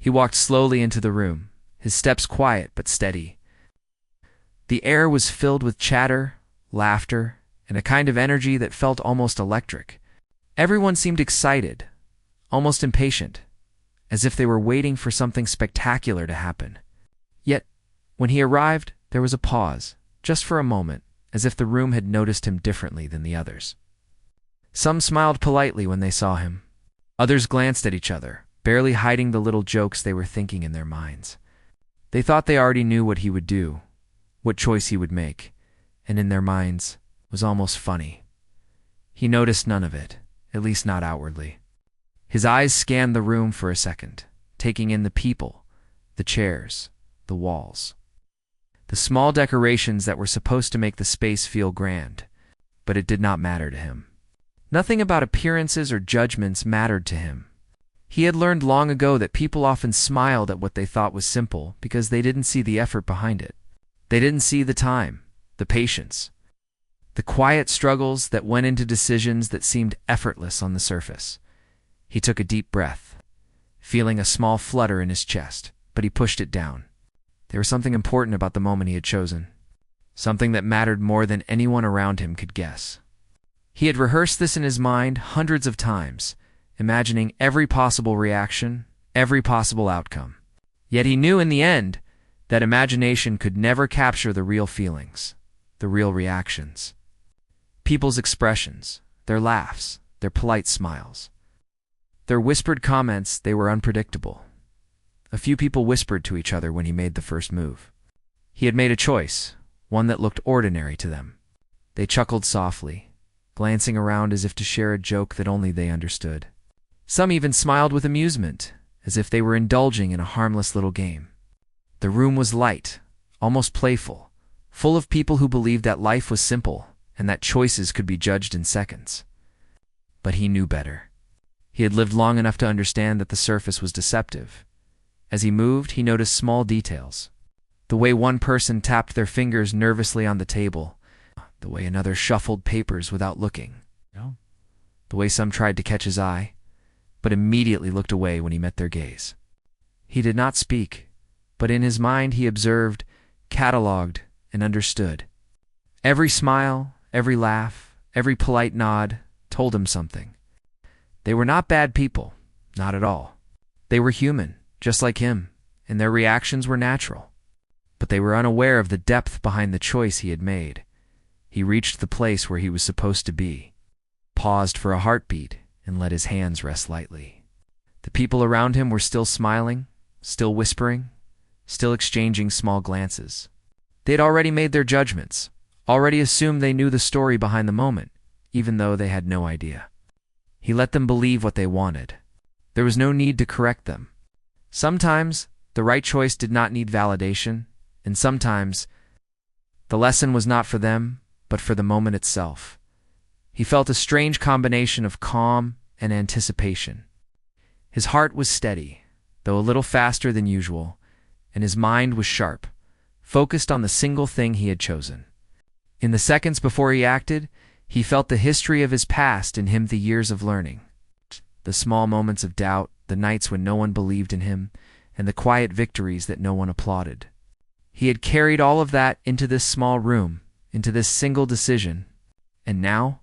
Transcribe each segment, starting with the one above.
He walked slowly into the room, his steps quiet but steady. The air was filled with chatter, laughter, and a kind of energy that felt almost electric. Everyone seemed excited, almost impatient, as if they were waiting for something spectacular to happen. Yet, when he arrived, there was a pause, just for a moment, as if the room had noticed him differently than the others. Some smiled politely when they saw him. Others glanced at each other, barely hiding the little jokes they were thinking in their minds. They thought they already knew what he would do, what choice he would make, and in their minds was almost funny. He noticed none of it, at least not outwardly. His eyes scanned the room for a second, taking in the people, the chairs, the walls. The small decorations that were supposed to make the space feel grand, but it did not matter to him. Nothing about appearances or judgments mattered to him. He had learned long ago that people often smiled at what they thought was simple because they didn't see the effort behind it. They didn't see the time, the patience, the quiet struggles that went into decisions that seemed effortless on the surface. He took a deep breath, feeling a small flutter in his chest, but he pushed it down. There was something important about the moment he had chosen, something that mattered more than anyone around him could guess. He had rehearsed this in his mind hundreds of times, imagining every possible reaction, every possible outcome. Yet he knew in the end that imagination could never capture the real feelings, the real reactions. People's expressions, their laughs, their polite smiles. Their whispered comments, they were unpredictable. A few people whispered to each other when he made the first move. He had made a choice, one that looked ordinary to them. They chuckled softly, glancing around as if to share a joke that only they understood. Some even smiled with amusement, as if they were indulging in a harmless little game. The room was light, almost playful, full of people who believed that life was simple and that choices could be judged in seconds. But he knew better. He had lived long enough to understand that the surface was deceptive. As he moved, he noticed small details. The way one person tapped their fingers nervously on the table, the way another shuffled papers without looking, the way some tried to catch his eye, but immediately looked away when he met their gaze. He did not speak, but in his mind he observed, catalogued, and understood. Every smile, every laugh, every polite nod told him something. They were not bad people, not at all. They were human, just like him, and their reactions were natural. But they were unaware of the depth behind the choice he had made. He reached the place where he was supposed to be, paused for a heartbeat, and let his hands rest lightly. The people around him were still smiling, still whispering, still exchanging small glances. They had already made their judgments, already assumed they knew the story behind the moment, even though they had no idea. He let them believe what they wanted. There was no need to correct them. Sometimes the right choice did not need validation, and sometimes the lesson was not for them, but for the moment itself. He felt a strange combination of calm and anticipation. His heart was steady, though a little faster than usual, and his mind was sharp, focused on the single thing he had chosen. In the seconds before he acted, he felt the history of his past in him, the years of learning, the small moments of doubt, the nights when no one believed in him, and the quiet victories that no one applauded. He had carried all of that into this small room, into this single decision, and now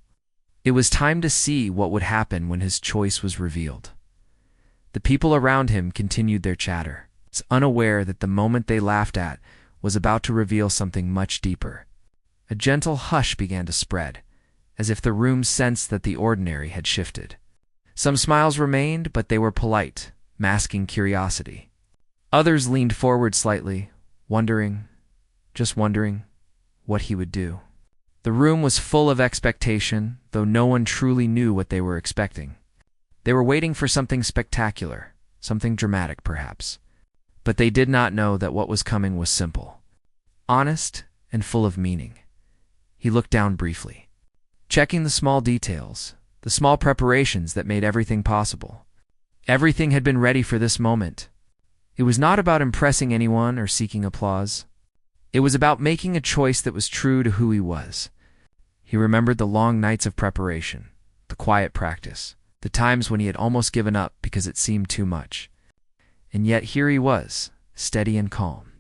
it was time to see what would happen when his choice was revealed. The people around him continued their chatter, unaware that the moment they laughed at was about to reveal something much deeper. A gentle hush began to spread, as if the room sensed that the ordinary had shifted. Some smiles remained, but they were polite, masking curiosity. Others leaned forward slightly, just wondering what he would do. The room was full of expectation, though no one truly knew what they were expecting. They were waiting for something spectacular, something dramatic perhaps. But they did not know that what was coming was simple, honest, and full of meaning. He looked down briefly, checking the small details, the small preparations that made everything possible. Everything had been ready for this moment. It was not about impressing anyone or seeking applause. It was about making a choice that was true to who he was. He remembered the long nights of preparation, the quiet practice, the times when he had almost given up because it seemed too much. And yet here he was, steady and calm,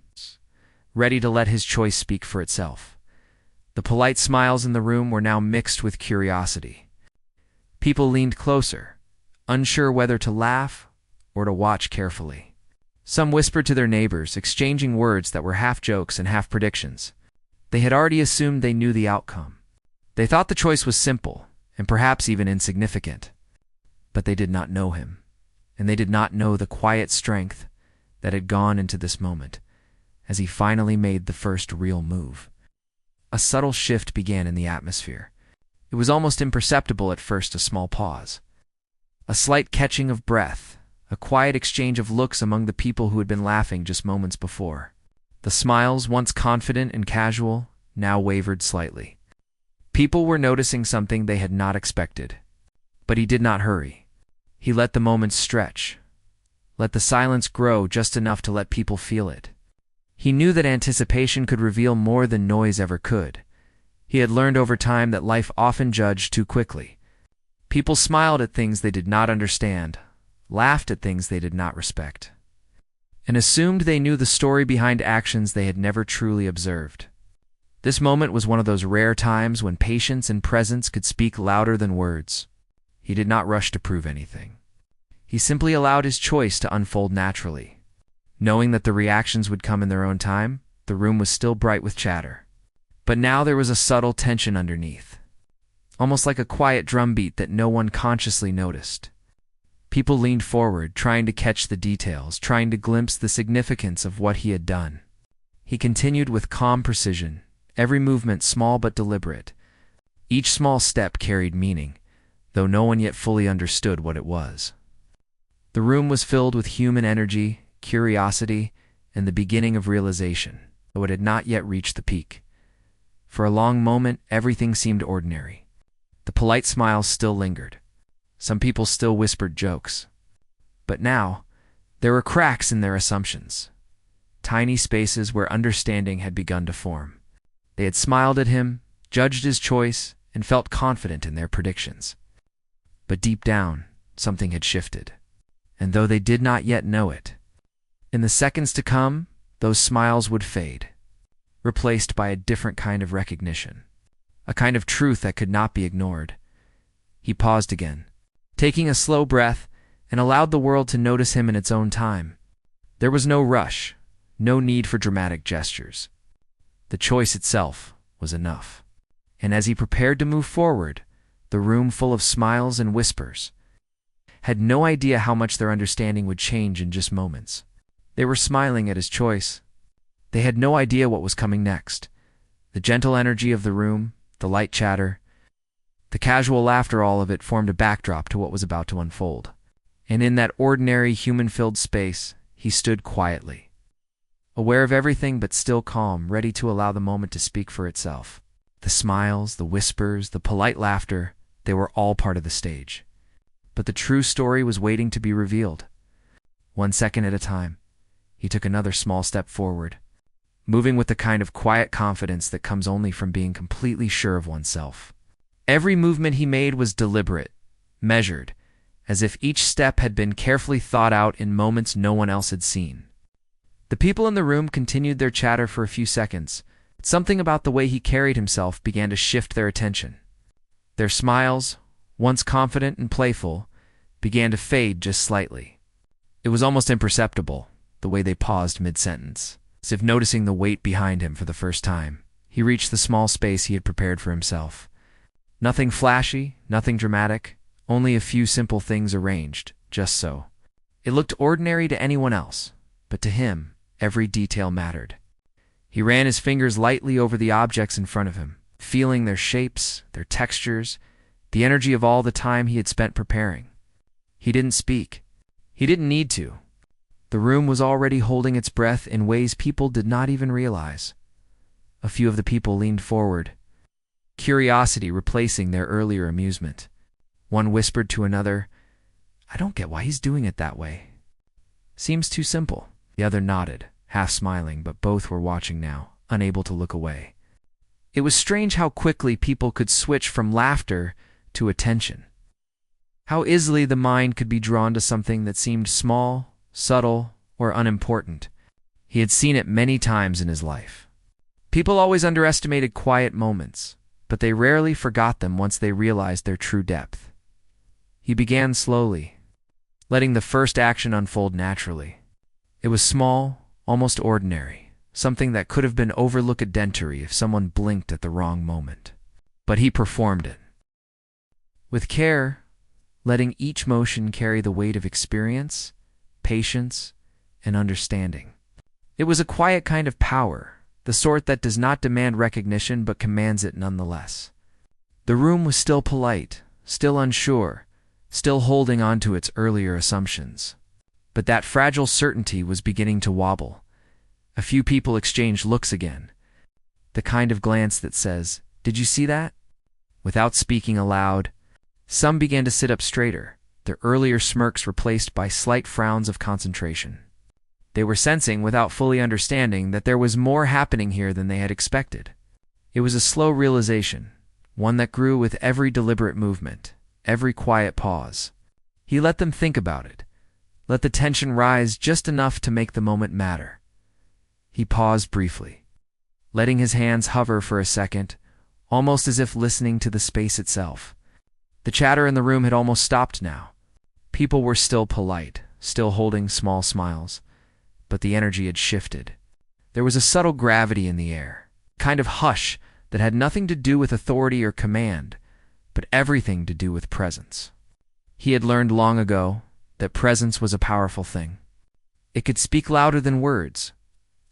ready to let his choice speak for itself. The polite smiles in the room were now mixed with curiosity. People leaned closer, unsure whether to laugh or to watch carefully. Some whispered to their neighbors, exchanging words that were half jokes and half predictions. They had already assumed they knew the outcome. They thought the choice was simple, and perhaps even insignificant. But they did not know him, and they did not know the quiet strength that had gone into this moment, as he finally made the first real move. A subtle shift began in the atmosphere. It was almost imperceptible at first, a small pause. A slight catching of breath, a quiet exchange of looks among the people who had been laughing just moments before. The smiles, once confident and casual, now wavered slightly. People were noticing something they had not expected. But he did not hurry. He let the moments stretch, let the silence grow just enough to let people feel it. He knew that anticipation could reveal more than noise ever could. He had learned over time that life often judged too quickly. People smiled at things they did not understand, laughed at things they did not respect, and assumed they knew the story behind actions they had never truly observed. This moment was one of those rare times when patience and presence could speak louder than words. He did not rush to prove anything. He simply allowed his choice to unfold naturally. Knowing that the reactions would come in their own time, the room was still bright with chatter. But now there was a subtle tension underneath, almost like a quiet drumbeat that no one consciously noticed. People leaned forward, trying to catch the details, trying to glimpse the significance of what he had done. He continued with calm precision, every movement small but deliberate. Each small step carried meaning, though no one yet fully understood what it was. The room was filled with human energy, curiosity, and the beginning of realization, though it had not yet reached the peak. For a long moment, everything seemed ordinary. The polite smiles still lingered. Some people still whispered jokes. But now, there were cracks in their assumptions, tiny spaces where understanding had begun to form. They had smiled at him, judged his choice, and felt confident in their predictions. But deep down, something had shifted. And though they did not yet know it, in the seconds to come, those smiles would fade, replaced by a different kind of recognition, a kind of truth that could not be ignored. He paused again, taking a slow breath, and allowed the world to notice him in its own time. There was no rush, no need for dramatic gestures. The choice itself was enough. And as he prepared to move forward, the room full of smiles and whispers had no idea how much their understanding would change in just moments. They were smiling at his choice. They had no idea what was coming next. The gentle energy of the room, the light chatter, the casual laughter, all of it formed a backdrop to what was about to unfold. And in that ordinary, human-filled space, he stood quietly, aware of everything but still calm, ready to allow the moment to speak for itself. The smiles, the whispers, the polite laughter, they were all part of the stage. But the true story was waiting to be revealed. 1 second at a time, he took another small step forward, moving with the kind of quiet confidence that comes only from being completely sure of oneself. Every movement he made was deliberate, measured, as if each step had been carefully thought out in moments no one else had seen. The people in the room continued their chatter for a few seconds. Something about the way he carried himself began to shift their attention. Their smiles, once confident and playful, began to fade just slightly. It was almost imperceptible, the way they paused mid-sentence, as if noticing the weight behind him for the first time. He reached the small space he had prepared for himself. Nothing flashy, nothing dramatic, only a few simple things arranged, just so. It looked ordinary to anyone else, but to him, every detail mattered. He ran his fingers lightly over the objects in front of him, feeling their shapes, their textures, the energy of all the time he had spent preparing. He didn't speak. He didn't need to. The room was already holding its breath in ways people did not even realize. A few of the people leaned forward, curiosity replacing their earlier amusement. One whispered to another, "I don't get why he's doing it that way. Seems too simple." The other nodded, half smiling, but both were watching now, unable to look away. It was strange how quickly people could switch from laughter to attention. How easily the mind could be drawn to something that seemed small, subtle, or unimportant. He had seen it many times in his life. People always underestimated quiet moments, but they rarely forgot them once they realized their true depth. He began slowly, letting the first action unfold naturally. It was small, almost ordinary, something that could have been overlooked if someone blinked at the wrong moment. But he performed it. With care, letting each motion carry the weight of experience, patience, and understanding. It was a quiet kind of power, the sort that does not demand recognition but commands it nonetheless. The room was still polite, still unsure, still holding on to its earlier assumptions. But that fragile certainty was beginning to wobble. A few people exchanged looks again. The kind of glance that says, "Did you see that?" Without speaking aloud. Some began to sit up straighter, their earlier smirks replaced by slight frowns of concentration. They were sensing, without fully understanding, that there was more happening here than they had expected. It was a slow realization, one that grew with every deliberate movement, every quiet pause. He let them think about it, let the tension rise just enough to make the moment matter. He paused briefly, letting his hands hover for a second, almost as if listening to the space itself. The chatter in the room had almost stopped now. People were still polite, still holding small smiles, but the energy had shifted. There was a subtle gravity in the air, a kind of hush that had nothing to do with authority or command, but everything to do with presence. He had learned long ago that presence was a powerful thing. It could speak louder than words,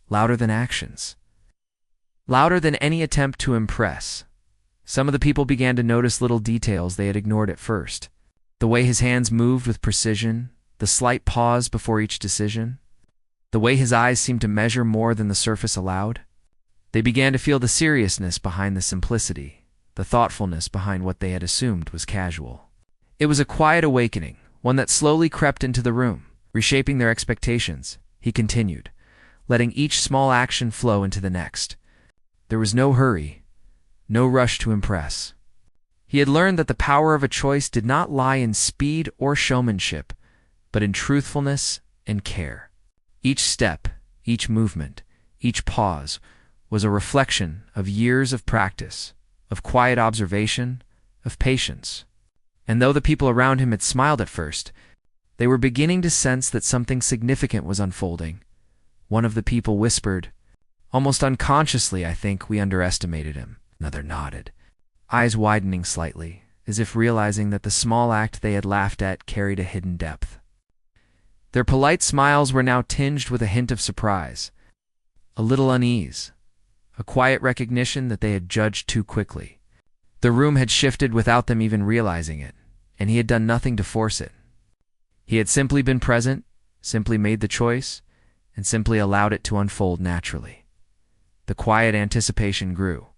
louder than actions, louder than any attempt to impress. Some of the people began to notice little details they had ignored at first. The way his hands moved with precision, the slight pause before each decision, the way his eyes seemed to measure more than the surface allowed. They began to feel the seriousness behind the simplicity, the thoughtfulness behind what they had assumed was casual. It was a quiet awakening, one that slowly crept into the room, reshaping their expectations. He continued, letting each small action flow into the next. There was no hurry, no rush to impress. He had learned that the power of a choice did not lie in speed or showmanship, but in truthfulness and care. Each step, each movement, each pause was a reflection of years of practice, of quiet observation, of patience. And though the people around him had smiled at first, they were beginning to sense that something significant was unfolding. One of the people whispered, "Almost unconsciously, I think we underestimated him." Another nodded, eyes widening slightly, as if realizing that the small act they had laughed at carried a hidden depth. Their polite smiles were now tinged with a hint of surprise, a little unease, a quiet recognition that they had judged too quickly. The room had shifted without them even realizing it, and he had done nothing to force it. He had simply been present, simply made the choice, and simply allowed it to unfold naturally. The quiet anticipation grew.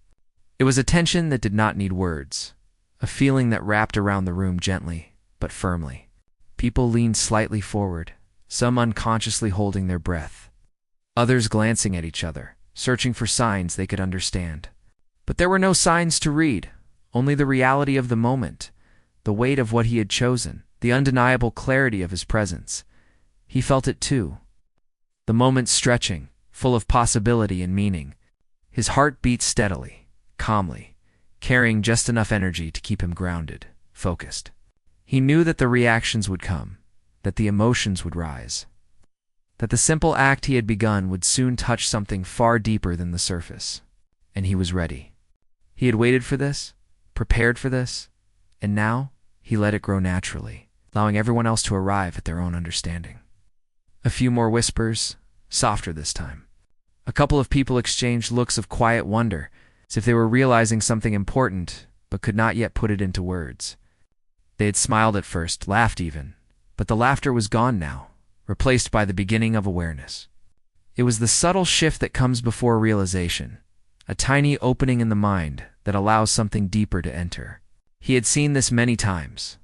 It was a tension that did not need words, a feeling that wrapped around the room gently, but firmly. People leaned slightly forward, some unconsciously holding their breath, others glancing at each other, searching for signs they could understand. But there were no signs to read, only the reality of the moment, the weight of what he had chosen, the undeniable clarity of his presence. He felt it too. The moment stretching, full of possibility and meaning. His heart beat steadily, calmly, carrying just enough energy to keep him grounded, focused. He knew that the reactions would come, that the emotions would rise, that the simple act he had begun would soon touch something far deeper than the surface. And he was ready. He had waited for this, prepared for this, and now he let it grow naturally, allowing everyone else to arrive at their own understanding. A few more whispers, softer this time. A couple of people exchanged looks of quiet wonder, as if they were realizing something important, but could not yet put it into words. They had smiled at first, laughed even, but the laughter was gone now, replaced by the beginning of awareness. It was the subtle shift that comes before realization, a tiny opening in the mind that allows something deeper to enter. He had seen this many times,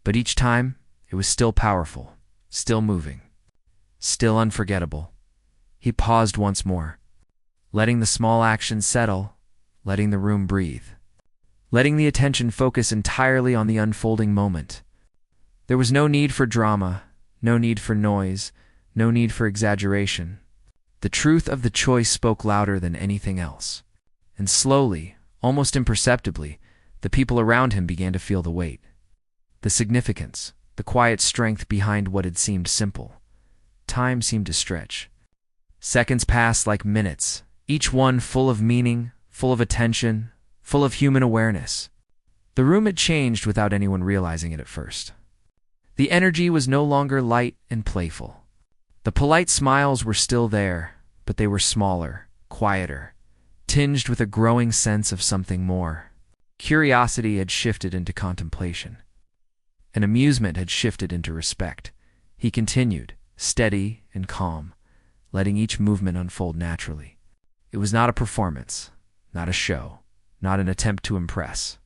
but each time it was still powerful, still moving, still unforgettable. He paused once more, letting the small actions settle, letting the room breathe, letting the attention focus entirely on the unfolding moment. There was no need for drama, no need for noise, no need for exaggeration. The truth of the choice spoke louder than anything else. And slowly, almost imperceptibly, the people around him began to feel the weight. The significance, the quiet strength behind what had seemed simple. Time seemed to stretch. Seconds passed like minutes, each one full of meaning, full of attention, full of human awareness. The room had changed without anyone realizing it at first. The energy was no longer light and playful. The polite smiles were still there, but they were smaller, quieter, tinged with a growing sense of something more. Curiosity had shifted into contemplation, and amusement had shifted into respect. He continued, steady and calm, letting each movement unfold naturally. It was not a performance, not a show, not an attempt to impress.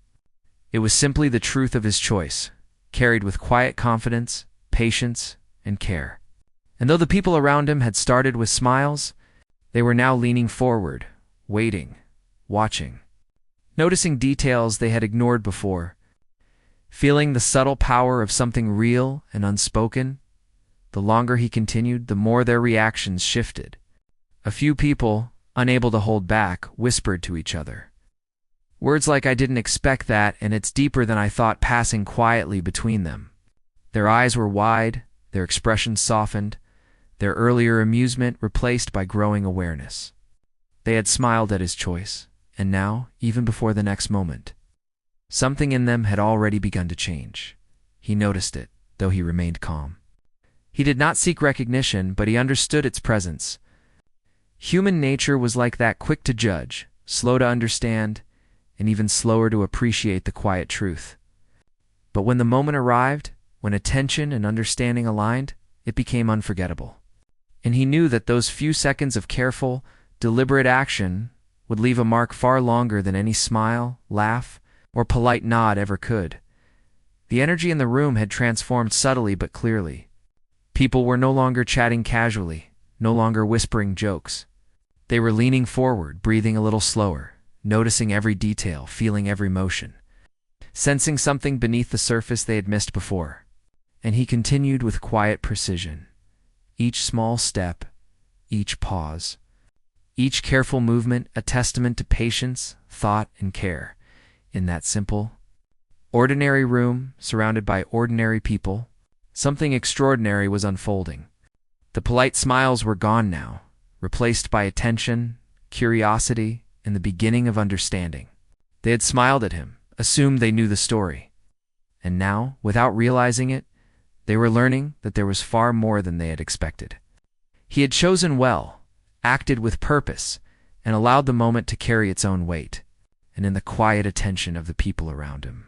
It was simply the truth of his choice, carried with quiet confidence, patience, and care. And though the people around him had started with smiles, they were now leaning forward, waiting, watching, noticing details they had ignored before, feeling the subtle power of something real and unspoken. The longer he continued, the more their reactions shifted. A few people, unable to hold back, whispered to each other. Words like "I didn't expect that," and "it's deeper than I thought," passing quietly between them. Their eyes were wide, their expressions softened, their earlier amusement replaced by growing awareness. They had smiled at his choice, and now, even before the next moment, something in them had already begun to change. He noticed it, though he remained calm. He did not seek recognition, but he understood its presence. Human nature was like that, quick to judge, slow to understand, and even slower to appreciate the quiet truth. But when the moment arrived, when attention and understanding aligned, it became unforgettable. And he knew that those few seconds of careful, deliberate action would leave a mark far longer than any smile, laugh, or polite nod ever could. The energy in the room had transformed subtly but clearly. People were no longer chatting casually, no longer whispering jokes. They were leaning forward, breathing a little slower, noticing every detail, feeling every motion, sensing something beneath the surface they had missed before. And he continued with quiet precision. Each small step, each pause, each careful movement a testament to patience, thought, and care. In that simple, ordinary room, surrounded by ordinary people, something extraordinary was unfolding. The polite smiles were gone now, replaced by attention, curiosity, and the beginning of understanding. They had smiled at him, assumed they knew the story. And now, without realizing it, they were learning that there was far more than they had expected. He had chosen well, acted with purpose, and allowed the moment to carry its own weight. And in the quiet attention of the people around him,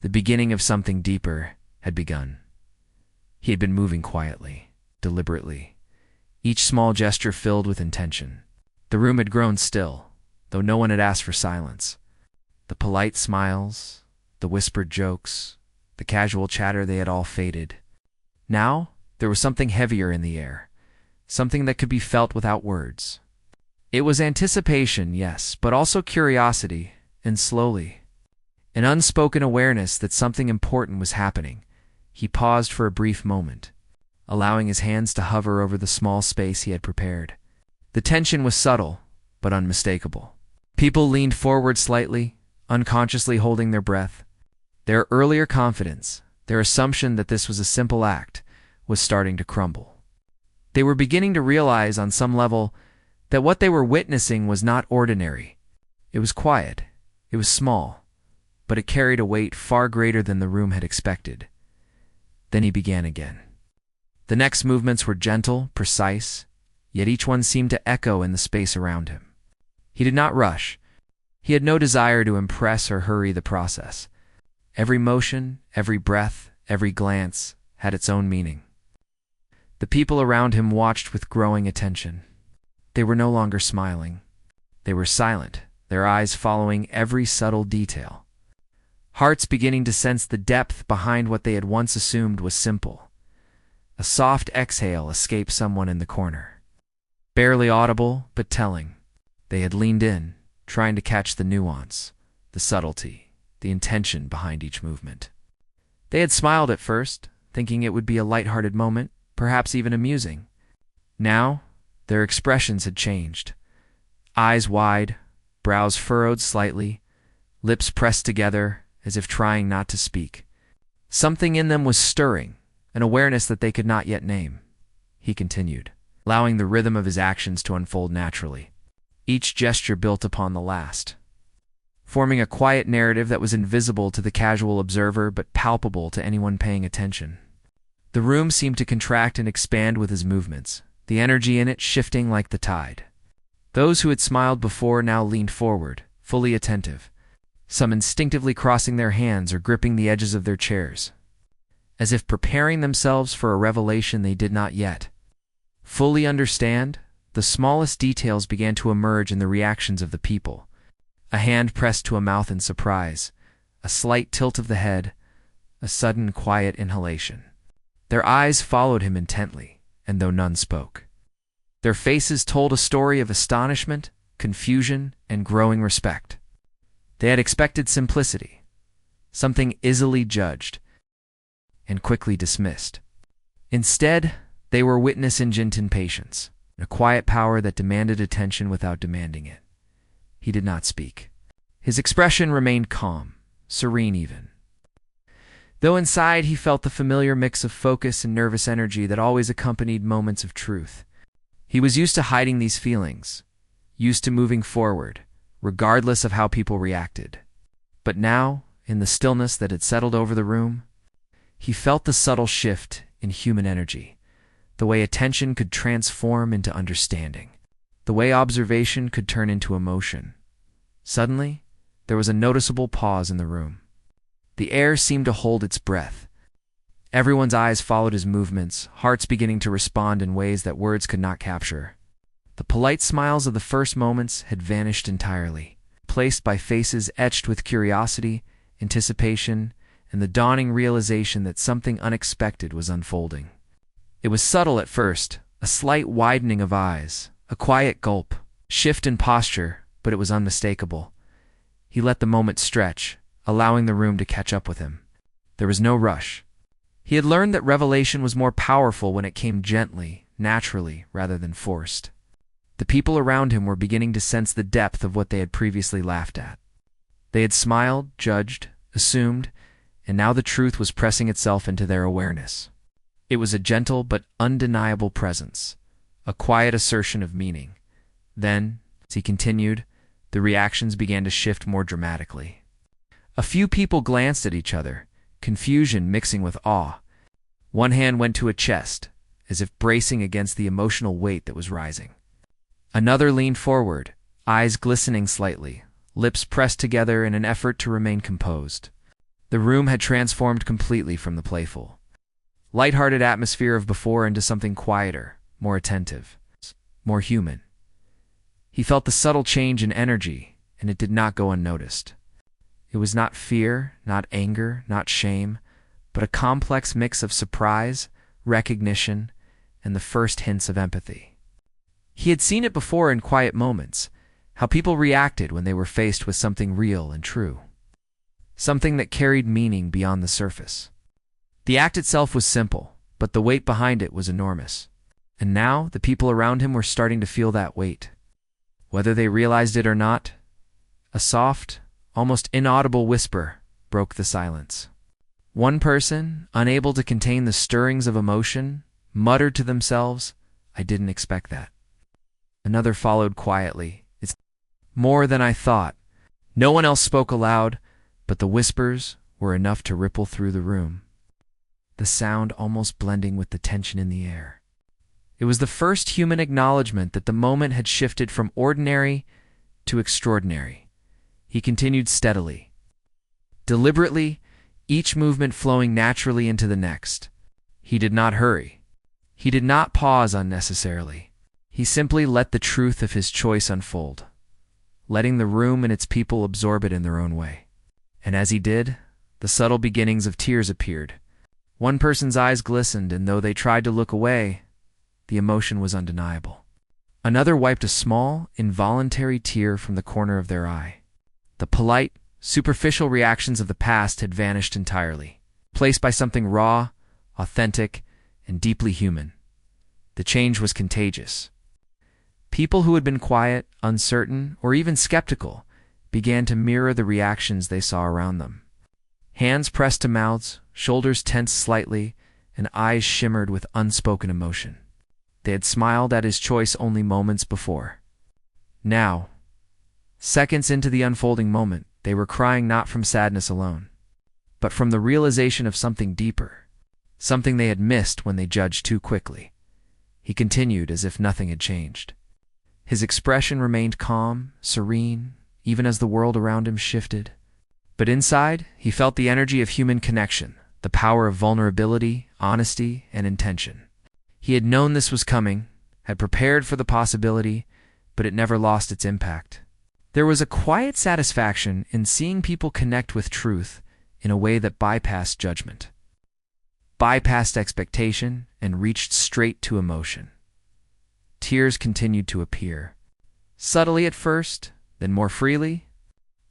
the beginning of something deeper had begun. He had been moving quietly, deliberately, each small gesture filled with intention. The room had grown still, though no one had asked for silence. The polite smiles, the whispered jokes, the casual chatter, they had all faded. Now, there was something heavier in the air, something that could be felt without words. It was anticipation, yes, but also curiosity, and slowly, an unspoken awareness that something important was happening. He paused for a brief moment, allowing his hands to hover over the small space he had prepared. The tension was subtle, but unmistakable. People leaned forward slightly, unconsciously holding their breath. Their earlier confidence, their assumption that this was a simple act, was starting to crumble. They were beginning to realize on some level that what they were witnessing was not ordinary. It was quiet, it was small, but it carried a weight far greater than the room had expected. Then he began again. The next movements were gentle, precise, yet each one seemed to echo in the space around him. He did not rush. He had no desire to impress or hurry the process. Every motion, every breath, every glance had its own meaning. The people around him watched with growing attention. They were no longer smiling. They were silent, their eyes following every subtle detail. Hearts beginning to sense the depth behind what they had once assumed was simple. A soft exhale escaped someone in the corner. Barely audible, but telling. They had leaned in, trying to catch the nuance, the subtlety, the intention behind each movement. They had smiled at first, thinking it would be a light-hearted moment, perhaps even amusing. Now, their expressions had changed. Eyes wide, brows furrowed slightly, lips pressed together as if trying not to speak. Something in them was stirring, an awareness that they could not yet name. He continued, allowing the rhythm of his actions to unfold naturally. Each gesture built upon the last, forming a quiet narrative that was invisible to the casual observer but palpable to anyone paying attention. The room seemed to contract and expand with his movements, the energy in it shifting like the tide. Those who had smiled before now leaned forward, fully attentive, some instinctively crossing their hands or gripping the edges of their chairs, as if preparing themselves for a revelation they did not yet fully understand. The smallest details began to emerge in the reactions of the people. A hand pressed to a mouth in surprise, a slight tilt of the head, a sudden quiet inhalation. Their eyes followed him intently, and though none spoke, their faces told a story of astonishment, confusion, and growing respect. They had expected simplicity, something easily judged and quickly dismissed. Instead, they were witnessing Jintin patience, a quiet power that demanded attention without demanding it. He did not speak. His expression remained calm, serene even, though inside he felt the familiar mix of focus and nervous energy that always accompanied moments of truth. He was used to hiding these feelings, used to moving forward, regardless of how people reacted. But now, in the stillness that had settled over the room, he felt the subtle shift in human energy, the way attention could transform into understanding, the way observation could turn into emotion. Suddenly, there was a noticeable pause in the room. The air seemed to hold its breath. Everyone's eyes followed his movements, hearts beginning to respond in ways that words could not capture. The polite smiles of the first moments had vanished entirely, replaced by faces etched with curiosity, anticipation, and the dawning realization that something unexpected was unfolding. It was subtle at first, a slight widening of eyes, a quiet gulp, shift in posture, but it was unmistakable. He let the moment stretch, allowing the room to catch up with him. There was no rush. He had learned that revelation was more powerful when it came gently, naturally, rather than forced. The people around him were beginning to sense the depth of what they had previously laughed at. They had smiled, judged, assumed, and now the truth was pressing itself into their awareness. It was a gentle but undeniable presence, a quiet assertion of meaning. Then, as he continued, the reactions began to shift more dramatically. A few people glanced at each other, confusion mixing with awe. One hand went to a chest, as if bracing against the emotional weight that was rising. Another leaned forward, eyes glistening slightly, lips pressed together in an effort to remain composed. The room had transformed completely from the playful, light-hearted atmosphere of before into something quieter, more attentive, more human. He felt the subtle change in energy, and it did not go unnoticed. It was not fear, not anger, not shame, but a complex mix of surprise, recognition, and the first hints of empathy. He had seen it before in quiet moments, how people reacted when they were faced with something real and true, something that carried meaning beyond the surface. The act itself was simple, but the weight behind it was enormous. And now the people around him were starting to feel that weight. Whether they realized it or not, a soft, almost inaudible whisper broke the silence. One person, unable to contain the stirrings of emotion, muttered to themselves, "I didn't expect that." Another followed quietly, "It's more than I thought." No one else spoke aloud, but the whispers were enough to ripple through the room, the sound almost blending with the tension in the air. It was the first human acknowledgement that the moment had shifted from ordinary to extraordinary. He continued steadily, deliberately, each movement flowing naturally into the next. He did not hurry. He did not pause unnecessarily. He simply let the truth of his choice unfold, letting the room and its people absorb it in their own way. And as he did, the subtle beginnings of tears appeared. One person's eyes glistened, and though they tried to look away, the emotion was undeniable. Another wiped a small, involuntary tear from the corner of their eye. The polite, superficial reactions of the past had vanished entirely, placed by something raw, authentic, and deeply human. The change was contagious. People who had been quiet, uncertain, or even skeptical began to mirror the reactions they saw around them. Hands pressed to mouths, shoulders tensed slightly, and eyes shimmered with unspoken emotion. They had smiled at his choice only moments before. Now, seconds into the unfolding moment, they were crying not from sadness alone, but from the realization of something deeper, something they had missed when they judged too quickly. He continued as if nothing had changed. His expression remained calm, serene, even as the world around him shifted. But inside, he felt the energy of human connection, the power of vulnerability, honesty, and intention. He had known this was coming, had prepared for the possibility, but it never lost its impact. There was a quiet satisfaction in seeing people connect with truth in a way that bypassed judgment, bypassed expectation, and reached straight to emotion. Tears continued to appear, subtly at first, then more freely.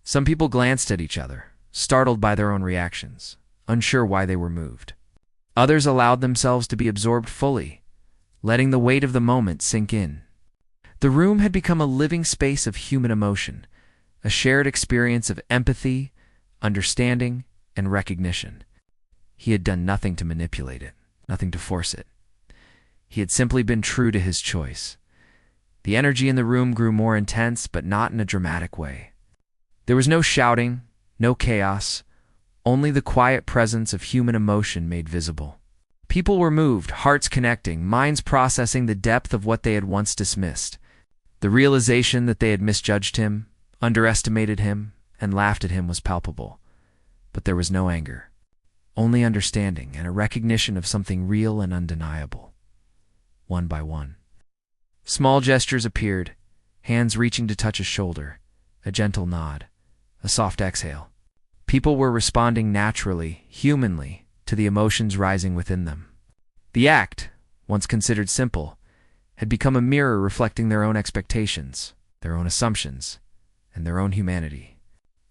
Some people glanced at each other, startled by their own reactions, unsure why they were moved. Others allowed themselves to be absorbed fully, letting the weight of the moment sink in. The room had become a living space of human emotion, a shared experience of empathy, understanding, and recognition. He had done nothing to manipulate it, nothing to force it. He had simply been true to his choice. The energy in the room grew more intense, but not in a dramatic way. There was no shouting, no chaos, only the quiet presence of human emotion made visible. People were moved, hearts connecting, minds processing the depth of what they had once dismissed. The realization that they had misjudged him, underestimated him, and laughed at him was palpable. But there was no anger, only understanding and a recognition of something real and undeniable. One by one, small gestures appeared, hands reaching to touch a shoulder, a gentle nod, a soft exhale. People were responding naturally, humanly, to the emotions rising within them. The act, once considered simple, had become a mirror reflecting their own expectations, their own assumptions, and their own humanity.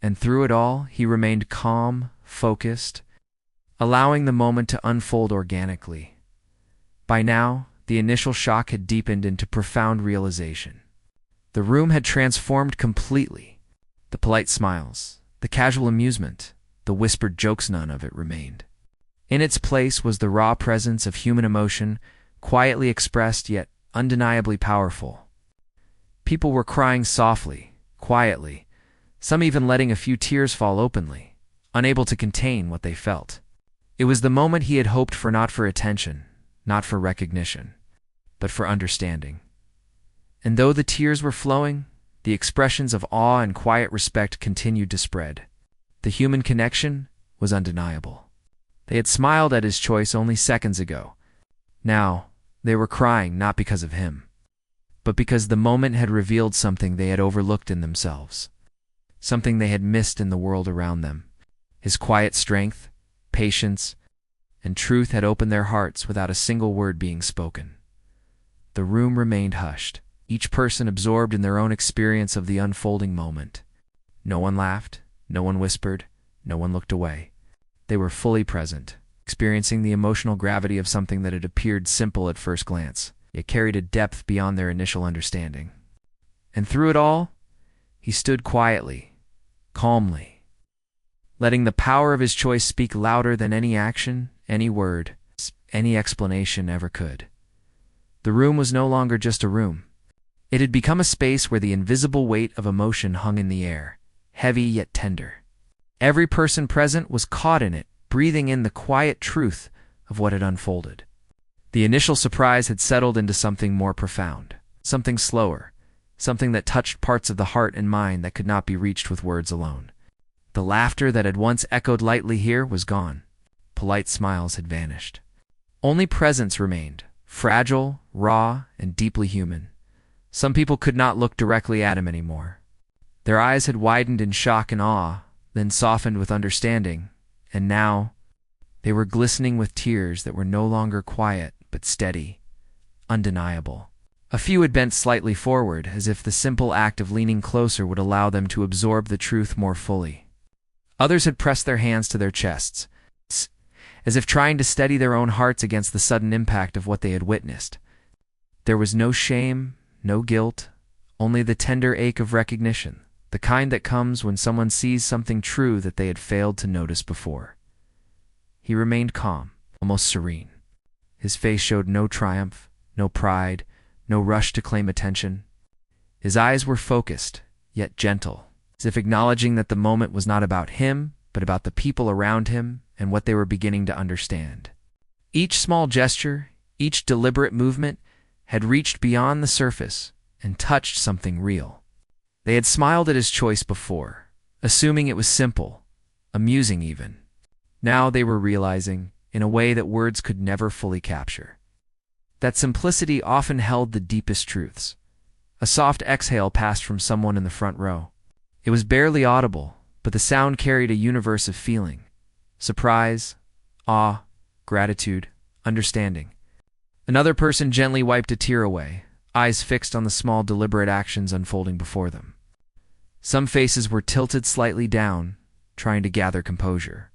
And through it all, he remained calm, focused, allowing the moment to unfold organically. By now, the initial shock had deepened into profound realization. The room had transformed completely. The polite smiles, the casual amusement, the whispered jokes, none of it remained. In its place was the raw presence of human emotion, quietly expressed yet undeniably powerful. People were crying softly, quietly, some even letting a few tears fall openly, unable to contain what they felt. It was the moment he had hoped for, not for attention, not for recognition, but for understanding. And though the tears were flowing, the expressions of awe and quiet respect continued to spread. The human connection was undeniable. They had smiled at his choice only seconds ago. Now, they were crying not because of him, but because the moment had revealed something they had overlooked in themselves, something they had missed in the world around them. His quiet strength, patience, and truth had opened their hearts without a single word being spoken. The room remained hushed, each person absorbed in their own experience of the unfolding moment. No one laughed, no one whispered, no one looked away. They were fully present, experiencing the emotional gravity of something that had appeared simple at first glance, yet carried a depth beyond their initial understanding. And through it all, he stood quietly, calmly, letting the power of his choice speak louder than any action, any word, any explanation ever could. The room was no longer just a room. It had become a space where the invisible weight of emotion hung in the air, heavy yet tender. Every person present was caught in it, breathing in the quiet truth of what had unfolded. The initial surprise had settled into something more profound, something slower, something that touched parts of the heart and mind that could not be reached with words alone. The laughter that had once echoed lightly here was gone. Polite smiles had vanished. Only presence remained, fragile, raw, and deeply human. Some people could not look directly at him anymore. Their eyes had widened in shock and awe, then softened with understanding, and now they were glistening with tears that were no longer quiet but steady, undeniable. A few had bent slightly forward, as if the simple act of leaning closer would allow them to absorb the truth more fully. Others had pressed their hands to their chests, as if trying to steady their own hearts against the sudden impact of what they had witnessed. There was no shame, no guilt, only the tender ache of recognition, the kind that comes when someone sees something true that they had failed to notice before. He remained calm, almost serene. His face showed no triumph, no pride, no rush to claim attention. His eyes were focused, yet gentle, as if acknowledging that the moment was not about him, but about the people around him and what they were beginning to understand. Each small gesture, each deliberate movement, had reached beyond the surface and touched something real. They had smiled at his choice before, assuming it was simple, amusing even. Now they were realizing, in a way that words could never fully capture, that simplicity often held the deepest truths. A soft exhale passed from someone in the front row. It was barely audible, but the sound carried a universe of feeling: surprise, awe, gratitude, understanding. Another person gently wiped a tear away, eyes fixed on the small, deliberate actions unfolding before them. Some faces were tilted slightly down, trying to gather composure,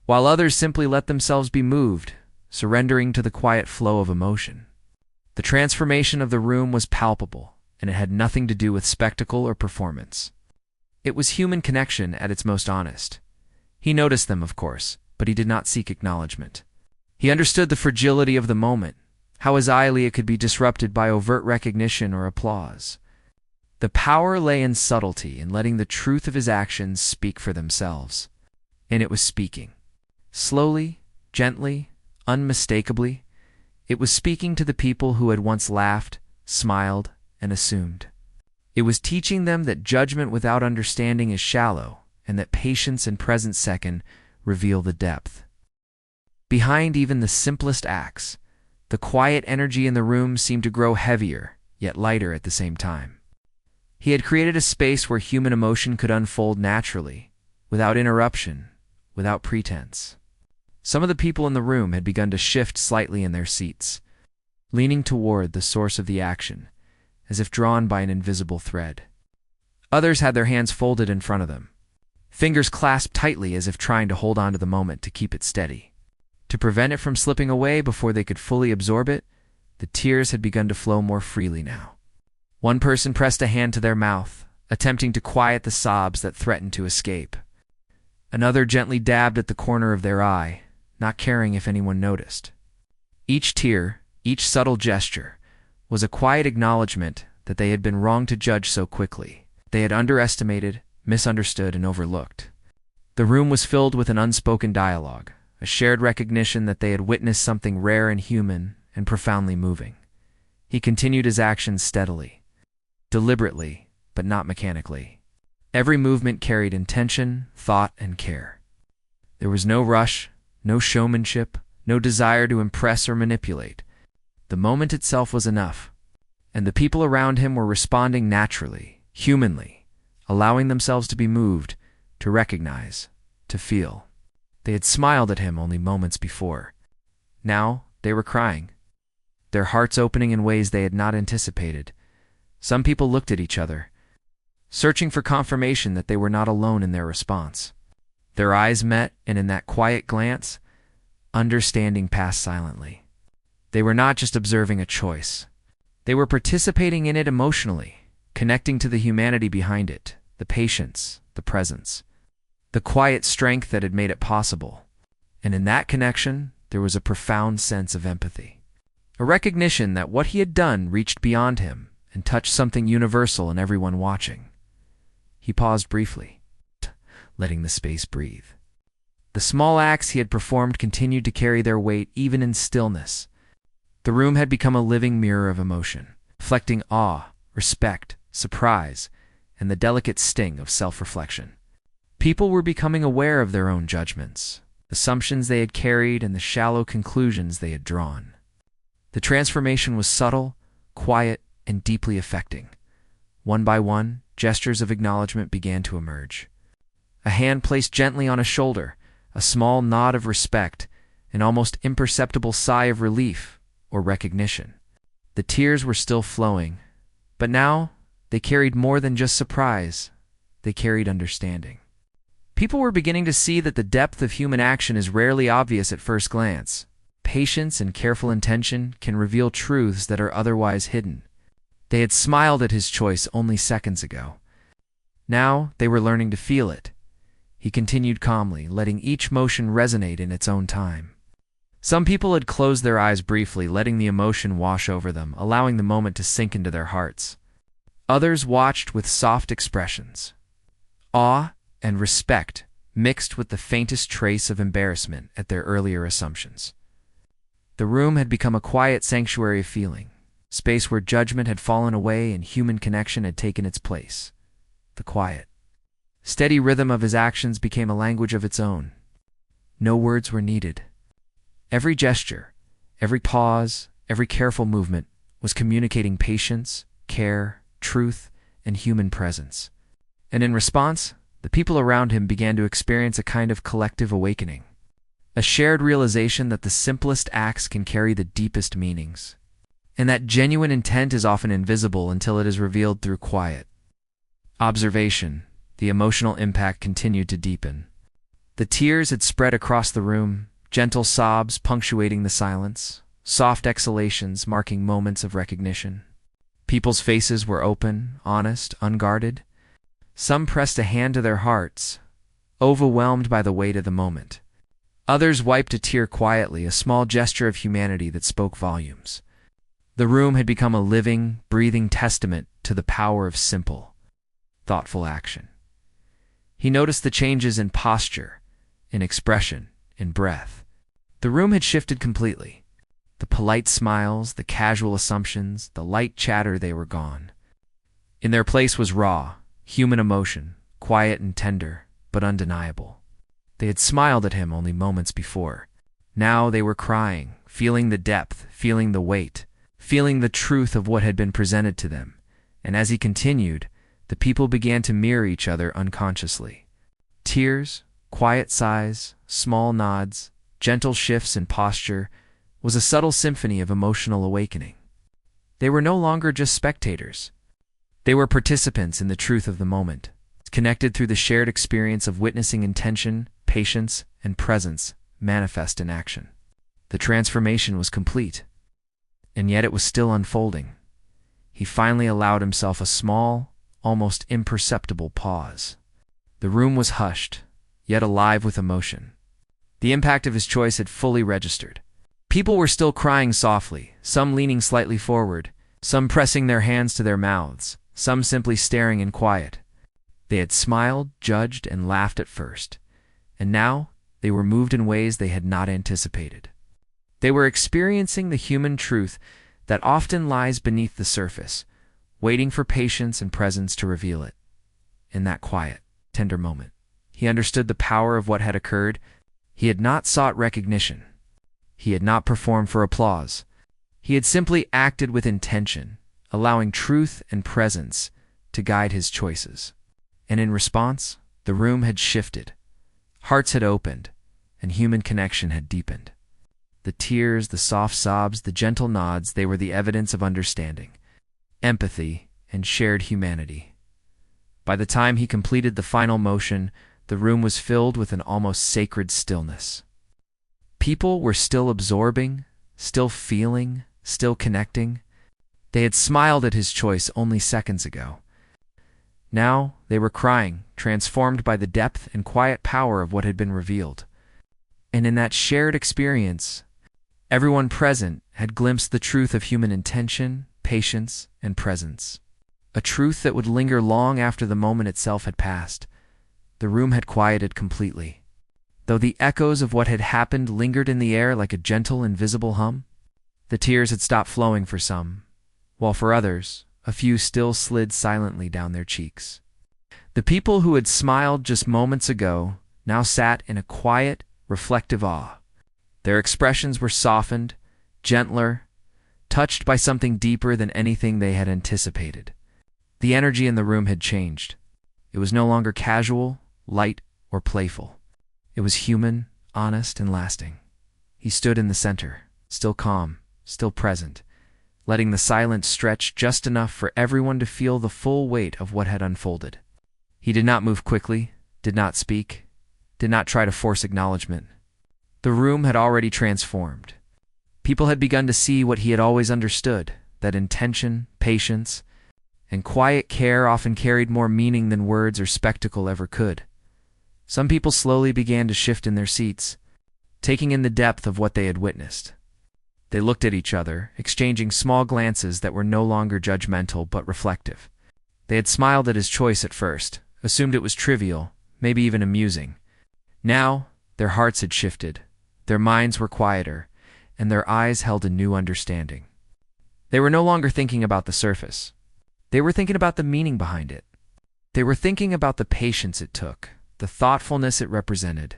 while others simply let themselves be moved, surrendering to the quiet flow of emotion. The transformation of the room was palpable, and it had nothing to do with spectacle or performance. It was human connection at its most honest. He noticed them, of course, but he did not seek acknowledgement. He understood the fragility of the moment, how easily it could be disrupted by overt recognition or applause. The power lay in subtlety, in letting the truth of his actions speak for themselves. And it was speaking. Slowly, gently, unmistakably, it was speaking to the people who had once laughed, smiled, and assumed. It was teaching them that judgment without understanding is shallow, and that patience and present second reveal the depth. Behind even the simplest acts, the quiet energy in the room seemed to grow heavier, yet lighter at the same time. He had created a space where human emotion could unfold naturally, without interruption, without pretense. Some of the people in the room had begun to shift slightly in their seats, leaning toward the source of the action, as if drawn by an invisible thread. Others had their hands folded in front of them, fingers clasped tightly as if trying to hold on to the moment to keep it steady. To prevent it from slipping away before they could fully absorb it, the tears had begun to flow more freely now. One person pressed a hand to their mouth, attempting to quiet the sobs that threatened to escape. Another gently dabbed at the corner of their eye, not caring if anyone noticed. Each tear, each subtle gesture, was a quiet acknowledgement that they had been wrong to judge so quickly. They had underestimated, misunderstood, and overlooked. The room was filled with an unspoken dialogue, a shared recognition that they had witnessed something rare and human and profoundly moving. He continued his actions steadily, deliberately, but not mechanically. Every movement carried intention, thought, and care. There was no rush, no showmanship, no desire to impress or manipulate. The moment itself was enough, and the people around him were responding naturally, humanly, allowing themselves to be moved, to recognize, to feel. They had smiled at him only moments before. Now they were crying, their hearts opening in ways they had not anticipated. Some people looked at each other, searching for confirmation that they were not alone in their response. Their eyes met, and in that quiet glance, understanding passed silently. They were not just observing a choice. They were participating in it emotionally, connecting to the humanity behind it, the patience, the presence, the quiet strength that had made it possible. And in that connection, there was a profound sense of empathy. A recognition that what he had done reached beyond him and touched something universal in everyone watching. He paused briefly, letting the space breathe. The small acts he had performed continued to carry their weight even in stillness. The room had become a living mirror of emotion, reflecting awe, respect, surprise, and the delicate sting of self-reflection. People were becoming aware of their own judgments, assumptions they had carried, and the shallow conclusions they had drawn. The transformation was subtle, quiet, and deeply affecting. One by one, gestures of acknowledgement began to emerge. A hand placed gently on a shoulder, a small nod of respect, an almost imperceptible sigh of relief or recognition. The tears were still flowing, but now they carried more than just surprise. They carried understanding. People were beginning to see that the depth of human action is rarely obvious at first glance. patience and careful intention can reveal truths that are otherwise hidden. They had smiled at his choice only seconds ago. Now they were learning to feel it. He continued calmly, letting each motion resonate in its own time. Some people had closed their eyes briefly, letting the emotion wash over them, allowing the moment to sink into their hearts. Others watched with soft expressions. Awe and respect mixed with the faintest trace of embarrassment at their earlier assumptions. The room had become a quiet sanctuary of feeling, space where judgment had fallen away and human connection had taken its place. The quiet, steady rhythm of his actions became a language of its own. No words were needed. Every gesture, every pause, every careful movement was communicating patience, care, truth, and human presence. And in response, the people around him began to experience a kind of collective awakening, a shared realization that the simplest acts can carry the deepest meanings, and that genuine intent is often invisible until it is revealed through quiet observation. The emotional impact continued to deepen. The tears had spread across the room, gentle sobs punctuating the silence, soft exhalations marking moments of recognition. People's faces were open, honest, unguarded. Some pressed a hand to their hearts, overwhelmed by the weight of the moment. Others wiped a tear quietly, a small gesture of humanity that spoke volumes. The room had become a living, breathing testament to the power of simple, thoughtful action. He noticed the changes in posture, in expression, in breath. The room had shifted completely. The polite smiles, the casual assumptions, the light chatter, they were gone. In their place was raw, human emotion, quiet and tender, but undeniable. They had smiled at him only moments before. Now they were crying, feeling the depth, feeling the weight, feeling the truth of what had been presented to them. And as he continued, the people began to mirror each other unconsciously. Tears, quiet sighs, small nods, gentle shifts in posture was a subtle symphony of emotional awakening. They were no longer just spectators. They were participants in the truth of the moment, connected through the shared experience of witnessing intention, patience, and presence manifest in action. The transformation was complete, and yet it was still unfolding. He finally allowed himself a small, almost imperceptible pause. The room was hushed, yet alive with emotion. The impact of his choice had fully registered. People were still crying softly, some leaning slightly forward, some pressing their hands to their mouths, some simply staring in quiet. They had smiled, judged, and laughed at first, and now they were moved in ways they had not anticipated. They were experiencing the human truth that often lies beneath the surface, waiting for patience and presence to reveal it. In that quiet, tender moment, he understood the power of what had occurred. He had not sought recognition. He had not performed for applause. He had simply acted with intention, allowing truth and presence to guide his choices. And in response, the room had shifted. Hearts had opened, and human connection had deepened. The tears, the soft sobs, the gentle nods, they were the evidence of understanding, empathy, and shared humanity. By the time he completed the final motion, the room was filled with an almost sacred stillness. People were still absorbing, still feeling, still connecting. They had smiled at his choice only seconds ago. Now they were crying, transformed by the depth and quiet power of what had been revealed. And in that shared experience, everyone present had glimpsed the truth of human intention, patience, and presence. A truth that would linger long after the moment itself had passed. The room had quieted completely, though the echoes of what had happened lingered in the air like a gentle, invisible hum. The tears had stopped flowing for some, while for others, a few still slid silently down their cheeks. The people who had smiled just moments ago now sat in a quiet, reflective awe. Their expressions were softened, gentler, touched by something deeper than anything they had anticipated. The energy in the room had changed. It was no longer casual, light, or playful. It was human, honest, and lasting. He stood in the center, still calm, still present, letting the silence stretch just enough for everyone to feel the full weight of what had unfolded. He did not move quickly, did not speak, did not try to force acknowledgement. The room had already transformed. People had begun to see what he had always understood, that intention, patience, and quiet care often carried more meaning than words or spectacle ever could. Some people slowly began to shift in their seats, taking in the depth of what they had witnessed. They looked at each other, exchanging small glances that were no longer judgmental but reflective. They had smiled at his choice at first, assumed it was trivial, maybe even amusing. Now, their hearts had shifted, their minds were quieter, and their eyes held a new understanding. They were no longer thinking about the surface. They were thinking about the meaning behind it. They were thinking about the patience it took, the thoughtfulness it represented,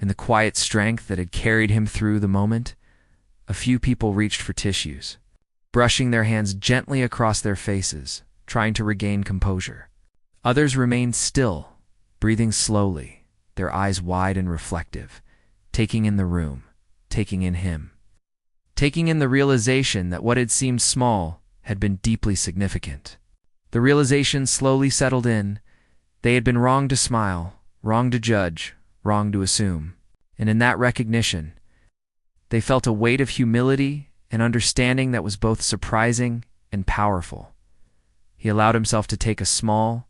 and the quiet strength that had carried him through the moment. A few people reached for tissues, brushing their hands gently across their faces, trying to regain composure. Others remained still, breathing slowly, their eyes wide and reflective, taking in the room, taking in him. Taking in the realization that what had seemed small had been deeply significant. The realization slowly settled in. They had been wrong to smile, wrong to judge, wrong to assume. And in that recognition, they felt a weight of humility and understanding that was both surprising and powerful. He allowed himself to take a small,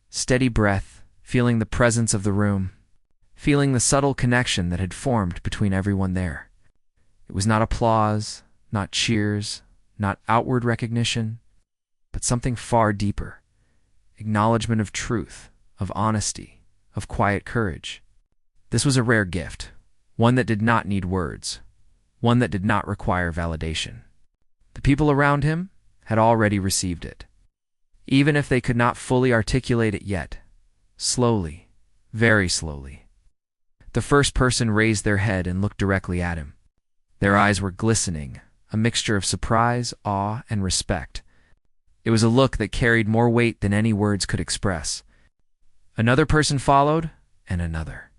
steady breath, feeling the presence of the room, feeling the subtle connection that had formed between everyone there. It was not applause, not cheers, not outward recognition, but something far deeper. Acknowledgement of truth, of honesty, of quiet courage. This was a rare gift, one that did not need words, one that did not require validation. The people around him had already received it, even if they could not fully articulate it yet. Slowly, very slowly, the first person raised their head and looked directly at him. Their eyes were glistening, a mixture of surprise, awe, and respect. It was a look that carried more weight than any words could express. Another person followed, and another,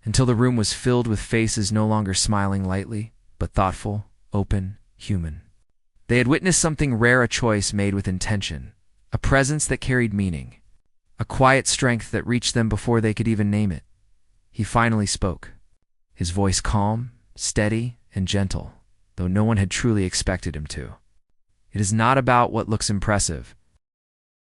until the room was filled with faces no longer smiling lightly, but thoughtful, open, human. They had witnessed something rare, a choice made with intention, a presence that carried meaning, a quiet strength that reached them before they could even name it. He finally spoke, his voice calm, steady, and gentle, though no one had truly expected him to. It is not about what looks impressive.